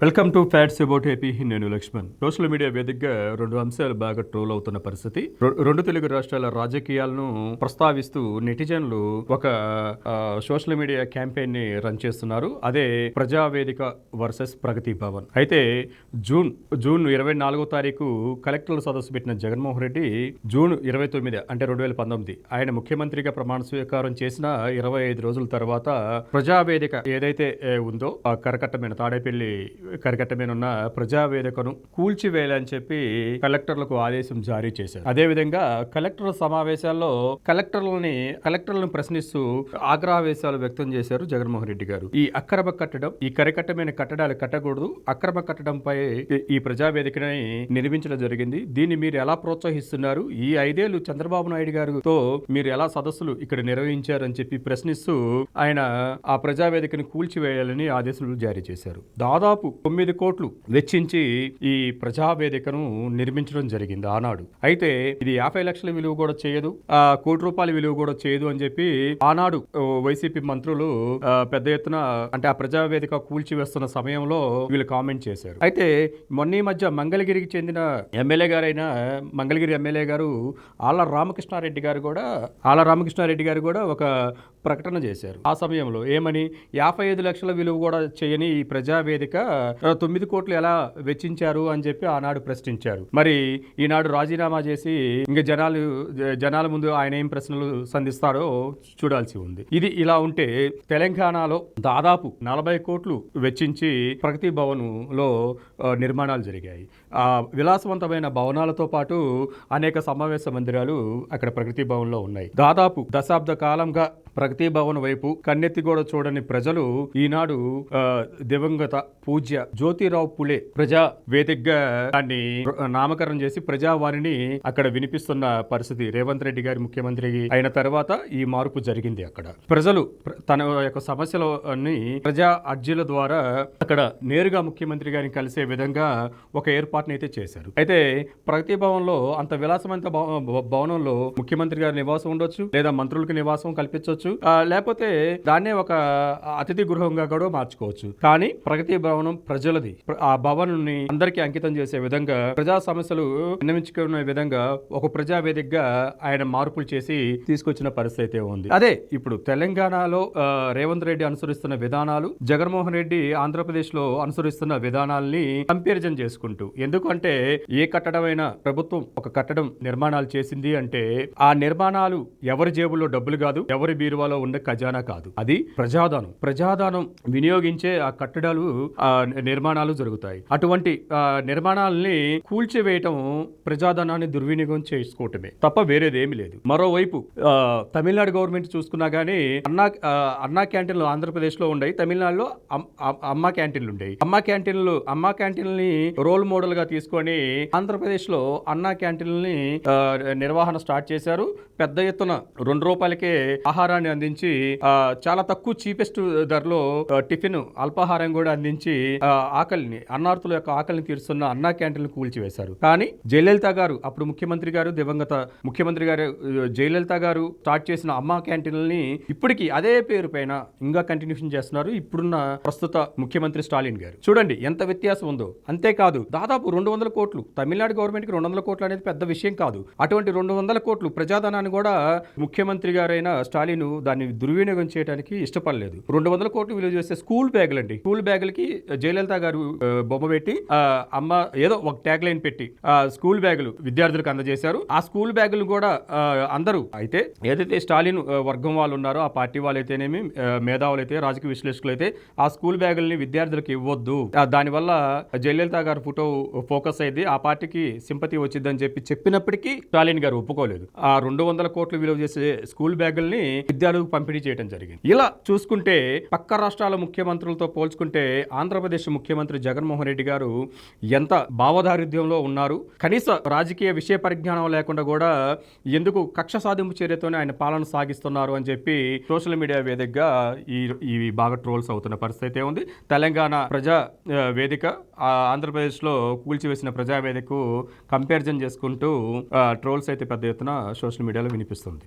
Welcome to fats about AP. నేను Laxman. Social media వేదికగా రెండు అంశాలు బాగా ట్రోల్ అవుతున్న పరిస్థితి. రెండు తెలుగు రాష్ట్రాల రాజకీయాలను ప్రస్తావిస్తూ నెటిజన్లు ఒక సోషల్ మీడియా క్యాంపెయిన్ ని రన్ చేస్తున్నారు. అదే ప్రజావేదిక వర్సెస్ ప్రగతి భవన్. అయితే జూన్ 24వ తారీఖు కలెక్టర్ల సదస్సు పెట్టిన జగన్మోహన్ రెడ్డి జూన్ 29 అంటే 2019 ఆయన ముఖ్యమంత్రిగా ప్రమాణ స్వీకారం చేసిన 25 రోజుల తర్వాత ప్రజావేదిక ఏదైతే ఉందో ఆ కరకట్టమైన తాడేపల్లి కరకట్టమైన ఉన్న ప్రజావేదికను కూల్చివేయాలని చెప్పి కలెక్టర్లకు ఆదేశం జారీ చేశారు. అదేవిధంగా కలెక్టర్ల సమావేశాల్లో కలెక్టర్లను ప్రశ్నిస్తూ ఆగ్రహవేశాలు వ్యక్తం చేశారు జగన్మోహన్ రెడ్డి గారు. ఈ అక్రమ కట్టడం, ఈ కరకట్టమైన కట్టడాలు కట్టకూడదు, అక్రమ కట్టడంపై ఈ ప్రజావేదికని నిర్మించడం జరిగింది. దీన్ని మీరు ఎలా ప్రోత్సహిస్తున్నారు? ఈ 5 ఏళ్లు చంద్రబాబు నాయుడు గారితో మీరు ఎలా సదస్సులు ఇక్కడ నిర్వహించారని చెప్పి ప్రశ్నిస్తూ ఆయన ఆ ప్రజావేదికను కూల్చివేయాలని ఆదేశాలు జారీ చేశారు. దాదాపు 9 కోట్లు వెచ్చించి ఈ ప్రజావేదికను నిర్మించడం జరిగింది ఆనాడు. అయితే ఇది 50 లక్షల విలువ కూడా చేయదు, ₹1 విలువ కూడా చేయదు అని చెప్పి ఆనాడు వైసీపీ మంత్రులు పెద్ద ఎత్తున అంటే ఆ ప్రజావేదిక కూల్చివేస్తున్న సమయంలో వీళ్ళు కామెంట్ చేశారు. అయితే మొన్న మధ్య మంగళగిరికి చెందిన మంగళగిరి ఎమ్మెల్యే గారు ఆళ్ల రామకృష్ణారెడ్డి గారు కూడా ఒక ప్రకటన చేశారు. ఆ సమయంలో ఏమని 55 లక్షల విలువ కూడా చేయని ఈ ప్రజావేదిక 9 కోట్లు ఎలా వెచ్చించారు అని చెప్పి ఆనాడు ప్రశ్నించారు. మరి ఈనాడు రాజీనామా చేసి ఇంకా జనాల ముందు ఆయన ఏం ప్రశ్నలు సంధిస్తారో చూడాల్సి ఉంది. ఇది ఇలా ఉంటే తెలంగాణలో దాదాపు 40 కోట్లు వెచ్చించి ప్రగతి భవన్ లో నిర్మాణాలు జరిగాయి. ఆ విలాసవంతమైన భవనాలతో పాటు అనేక సమావేశ మందిరాలు అక్కడ ప్రగతి భవన్ లో ఉన్నాయి. దాదాపు దశాబ్ద కాలంగా ప్రగతి భవన్ వైపు కన్నెత్తి కూడా చూడని ప్రజలు ఈనాడు దివంగత పూజ్య జ్యోతిరావు పులే ప్రజా వేదికగా దాన్ని నామకరణం చేసి ప్రజావాణిని అక్కడ వినిపిస్తున్న పరిస్థితి. రేవంత్ రెడ్డి గారి ముఖ్యమంత్రి అయిన తర్వాత ఈ మార్పు జరిగింది. అక్కడ ప్రజలు తన యొక్క సమస్యలని ప్రజా అర్జీల ద్వారా అక్కడ నేరుగా ముఖ్యమంత్రి గారిని కలిసే విధంగా ఒక ఏర్పాటును అయితే చేశారు. అయితే ప్రగతి భవన్ లో అంత విలాసమైన భవనంలో ముఖ్యమంత్రి గారి నివాసం ఉండొచ్చు, లేదా మంత్రులకు నివాసం కల్పించవచ్చు, లేకపోతే దాన్నే ఒక అతిథి గృహంగా కూడా మార్చుకోవచ్చు. కానీ ప్రగతి భవనం ప్రజలది. ఆ భవన్ ని అందరికీ అంకితం చేసే విధంగా, ప్రజా సమస్యలు విన్నవించుకునే విధంగా ఒక ప్రజావేదికగా ఆయన మార్పులు చేసి తీసుకొచ్చిన పరిస్థితి అయితే ఉంది. అదే ఇప్పుడు తెలంగాణలో రేవంత్ రెడ్డి అనుసరిస్తున్న విధానాలు, జగన్మోహన్ రెడ్డి ఆంధ్రప్రదేశ్ లో అనుసరిస్తున్న విధానాల్ని కంపారిజన్ చేసుకుంటూ, ఎందుకంటే ఏ కట్టడమైనా ప్రభుత్వం ఒక కట్టడం నిర్మాణాలు చేసింది అంటే ఆ నిర్మాణాలు ఎవరి జేబులో డబ్బులు కాదు, ఎవరి బీరువాలో ఉన్న ఖజానా కాదు, అది ప్రజాదానం వినియోగించే ఆ కట్టడాలు నిర్మాణాలు జరుగుతాయి. అటువంటి నిర్మాణాలని కూల్చివేయటం ప్రజాధనాన్ని దుర్వినియోగం చేసుకోవటమే తప్ప వేరేదేమీ లేదు. మరోవైపు తమిళనాడు గవర్నమెంట్ చూసుకున్నా గానీ అన్నా క్యాంటీన్లు ఆంధ్రప్రదేశ్ లో ఉన్నాయి, తమిళనాడులో అమ్మా క్యాంటీన్లు ఉండేవి. అమ్మా క్యాంటీన్లని రోల్ మోడల్ గా తీసుకొని ఆంధ్రప్రదేశ్ లో అన్నా క్యాంటీన్లని నిర్వహణ స్టార్ట్ చేశారు. పెద్ద ఎత్తున ₹2కే ఆహారాన్ని అందించి చాలా తక్కువ చీపెస్ట్ ధరలో టిఫిన్ అల్పాహారం కూడా అందించి అన్నార్థుల యొక్క ఆకలిని తీరుస్తున్న అన్నా క్యాంటీన్లు కూల్చివేశారు. కానీ జయలలిత గారు, అప్పుడు ముఖ్యమంత్రి గారు, దివంగత ముఖ్యమంత్రి గారు జయలలిత గారు స్టార్ట్ చేసిన అమ్మా క్యాంటీన్లని ఇప్పటికీ అదే పేరు పైన ఇంకా కంటిన్యూషన్ చేస్తున్నారు ఇప్పుడున్న ప్రస్తుత ముఖ్యమంత్రి స్టాలిన్ గారు. చూడండి ఎంత వ్యత్యాసం ఉందో. అంతేకాదు దాదాపు 200 కోట్లు తమిళనాడు గవర్నమెంట్ కి 200 కోట్లు అనేది పెద్ద విషయం కాదు. అటువంటి 200 కోట్లు ప్రజాధనాన్ని కూడా ముఖ్యమంత్రి గారైన స్టాలిన్ దాన్ని దుర్వినియోగం చేయడానికి ఇష్టపడలేదు. 200 కోట్లు విలువ చేసే స్కూల్ బ్యాగులకి జయలలిత గారు బొమ్మ పెట్టి అమ్మ ఏదో ఒక ట్యాగ్ లైన్ పెట్టి స్కూల్ బ్యాగులు విద్యార్థులకు అందజేశారు. ఆ స్కూల్ బ్యాగులు కూడా అందరూ అయితే ఏదైతే స్టాలిన్ వర్గం వాళ్ళు ఉన్నారో ఆ పార్టీ వాళ్ళైతేనేమి, మేధావులు అయితే, రాజకీయ విశ్లేషకులు అయితే ఆ స్కూల్ బ్యాగుల్ని విద్యార్థులకు ఇవ్వద్దు, దానివల్ల జయలలిత గారు ఫోటో ఫోకస్ అయింది, ఆ పార్టీకి సింపతి వచ్చిందని చెప్పినప్పటికీ స్టాలిన్ గారు ఒప్పుకోలేదు. ఆ 200 కోట్లు విలువ చేసే స్కూల్ బ్యాగుల్ని విద్యార్థులకు పంపిణీ చేయడం జరిగింది. ఇలా చూసుకుంటే పక్క రాష్ట్రాల ముఖ్యమంత్రులతో పోల్చుకుంటే ఆంధ్రప్రదేశ్ ముఖ్యమంత్రి జగన్మోహన్ రెడ్డి గారు ఎంత భావదారిద్ర్యంలో ఉన్నారు. కనీస రాజకీయ విషయ పరిజ్ఞానం లేకుండా కూడా ఎందుకు కక్ష సాధింపు చర్యతోనే ఆయన పాలన సాగిస్తున్నారు అని చెప్పి సోషల్ మీడియా వేదికగా ఈ బాగా ట్రోల్స్ అవుతున్న పరిస్థితి ఉంది. తెలంగాణ ప్రజా వేదిక ఆంధ్రప్రదేశ్ లో కూల్చివేసిన ప్రజావేదికకు కంపారిజన్ చేసుకుంటూ ట్రోల్స్ అయితే పెద్ద ఎత్తున సోషల్ మీడియాలో వినిపిస్తుంది.